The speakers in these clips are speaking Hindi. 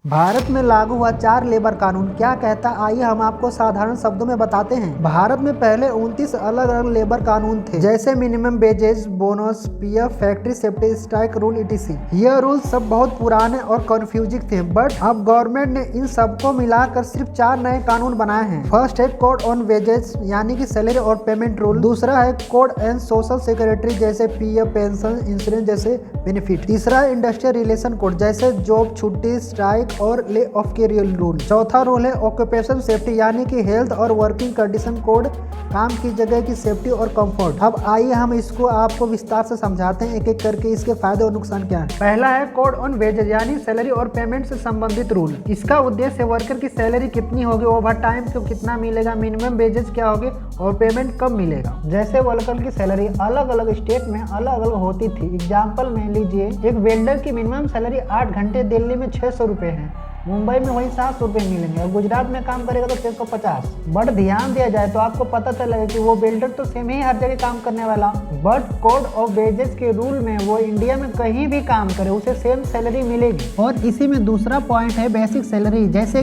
भारत में लागू हुआ 4 लेबर कानून क्या कहता, आइए हम आपको साधारण शब्दों में बताते हैं। भारत में पहले 29 अलग अलग लेबर कानून थे, जैसे minimum wages, bonus, PF, factory safety, strike rule etc। यह रूल सब बहुत पुराने और कंफ्यूजिंग थे, बट अब गवर्नमेंट ने इन सबको मिलाकर सिर्फ 4 नए कानून बनाए हैं। फर्स्ट है कोड ऑन वेजेज यानी कि सैलरी और पेमेंट रूल। दूसरा है कोड एंड सोशल सिक्योरिटी जैसे पीएफ, पेंशन, इंश्योरेंस जैसे बेनिफिट। तीसरा है इंडस्ट्रियल रिलेशन कोड जैसे जॉब, छुट्टी, स्ट्राइक और ले ऑफ के रूल। चौथा रूल है ऑक्यूपेशन सेफ्टी यानी कि हेल्थ और वर्किंग कंडीशन कोड, काम की जगह की सेफ्टी और कंफर्ट। अब आइए हम इसको आपको विस्तार से समझाते हैं एक एक करके, इसके फायदे और नुकसान क्या है। पहला है कोड ऑन वेजेज यानी सैलरी और पेमेंट से संबंधित रूल। इसका उद्देश्य वर्कर की सैलरी कितनी होगी, ओवर टाइम को कितना मिलेगा, मिनिमम वेजेज क्या होगी और पेमेंट कब मिलेगा। जैसे वर्कर की सैलरी अलग अलग स्टेट में अलग अलग होती थी। एग्जाम्पल में लीजिए, एक वेल्डर की मिनिमम सैलरी 8 घंटे दिल्ली में 600 रुपये है, मुंबई में वही 700 रुपये मिलेंगे और गुजरात में काम करेगा तो 650। बट ध्यान दिया जाए तो आपको पता चलेगा कि वो बिल्डर तो सेम ही हर जगह काम करने वाला, बट कोड ऑफ वेजेस के रूल में वो इंडिया में कहीं भी काम करे उसे सेम सैलरी मिलेगी। और इसी में दूसरा पॉइंट है बेसिक सैलरी, जैसे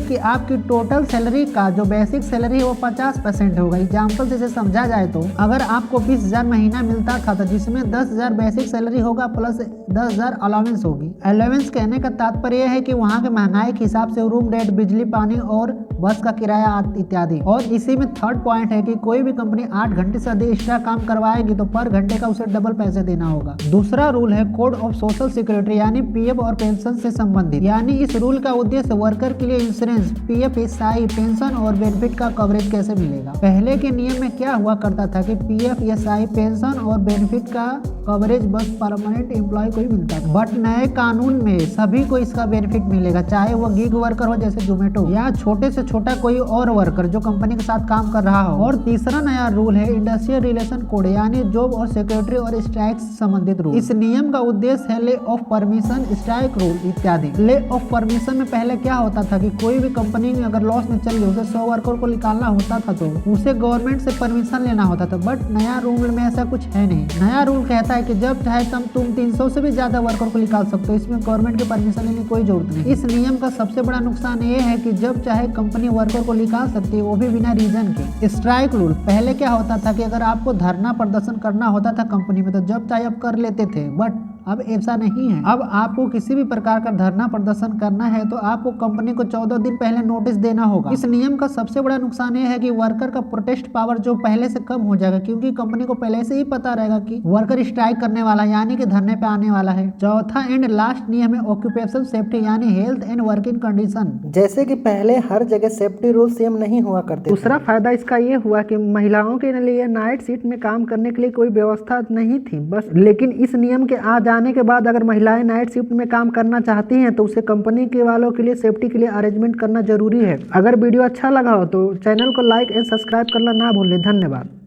कि आपकी टोटल सैलरी का जो बेसिक सैलरी है वो 50% होगा। एग्जाम्पल से समझा जाए तो अगर आपको 20,000 महीना मिलता था तो जिसमें 10,000 बेसिक सैलरी होगा प्लस 10,000 अलाउंस होगी। अलाउंस कहने का तात्पर्य है कि वहाँ के महंगाई के हिसाब से रूम रेंट, बिजली पानी और बस का किराया इत्यादि। और इसी में थर्ड पॉइंट है कि कोई भी कंपनी 8 घंटे से अधिक एक्स्ट्रा काम करवाएगी तो पर घंटे का उसे डबल पैसे देना होगा। दूसरा रूल है कोड ऑफ सोशल सिक्योरिटी यानी पीएफ और पेंशन से संबंधित, यानी इस रूल का उद्देश्य वर्कर के लिए इंश्योरेंस, पीएफ, एसआई, पेंशन और बेनिफिट का कवरेज कैसे मिलेगा। पहले के नियम में क्या हुआ करता था कि पीएफ, एसआई, पेंशन और बेनिफिट का कवरेज बस परमानेंट एम्प्लॉय को ही मिलता था, बट नए कानून में सभी को इसका बेनिफिट मिलेगा, चाहे वो गिग वर्कर हो जैसे जोमेटो या छोटे से छोटा कोई और वर्कर जो कंपनी के साथ काम कर रहा हो। और तीसरा नया रूल है इंडस्ट्रियल रिलेशन कोड यानी जॉब और सिक्योरिटी और स्ट्राइक से संबंधित रूल। इस नियम का उद्देश्य है lay off permission, strike rule इत्यादि। ले ऑफ परमिशन में पहले क्या होता था कि कोई भी कंपनी अगर लॉस में चल गई, उसे 100 वर्कर को निकालना होता था तो उसे गवर्नमेंट से परमिशन लेना होता था, बट नया रूल में ऐसा कुछ है नहीं। नया रूल कहता है कि जब चाहे तुम 300 से भी ज्यादा वर्कर को निकाल सकते हो, इसमें गवर्नमेंट की परमिशन लेने की कोई जरूरत नहीं। इस नियम का सबसे बड़ा नुकसान ये है कि जब चाहे कंपनी वर्कर को निकाल सकती है, वो भी बिना रीजन के। स्ट्राइक रूल पहले क्या होता था कि अगर आपको धरना प्रदर्शन करना होता था कंपनी में तो जब चाहे आप कर लेते थे, बट अब ऐसा नहीं है। अब आपको किसी भी प्रकार का धरना प्रदर्शन करना है तो आपको कंपनी को 14 दिन पहले नोटिस देना होगा। इस नियम का सबसे बड़ा नुकसान ये है कि वर्कर का प्रोटेस्ट पावर जो पहले से कम हो जाएगा, क्योंकि कंपनी को पहले से ही पता रहेगा कि वर्कर स्ट्राइक करने वाला है यानी कि धरने पे आने वाला है। चौथा एंड लास्ट नियम है ऑक्यूपेशन सेफ्टी यानी हेल्थ एंड वर्किंग कंडीशन, जैसे कि पहले हर जगह सेफ्टी रूल सेम नहीं हुआ करते। दूसरा फायदा इसका ये हुआ कि महिलाओं के लिए नाइट शिफ्ट में काम करने के लिए कोई व्यवस्था नहीं थी बस, लेकिन इस नियम के आ जाने के बाद अगर महिलाएं नाइट शिफ्ट में काम करना चाहती हैं तो उसे कंपनी के वालों के लिए सेफ्टी के लिए अरेंजमेंट करना जरूरी है। अगर वीडियो अच्छा लगा हो तो चैनल को लाइक एंड सब्सक्राइब करना ना भूलें। धन्यवाद।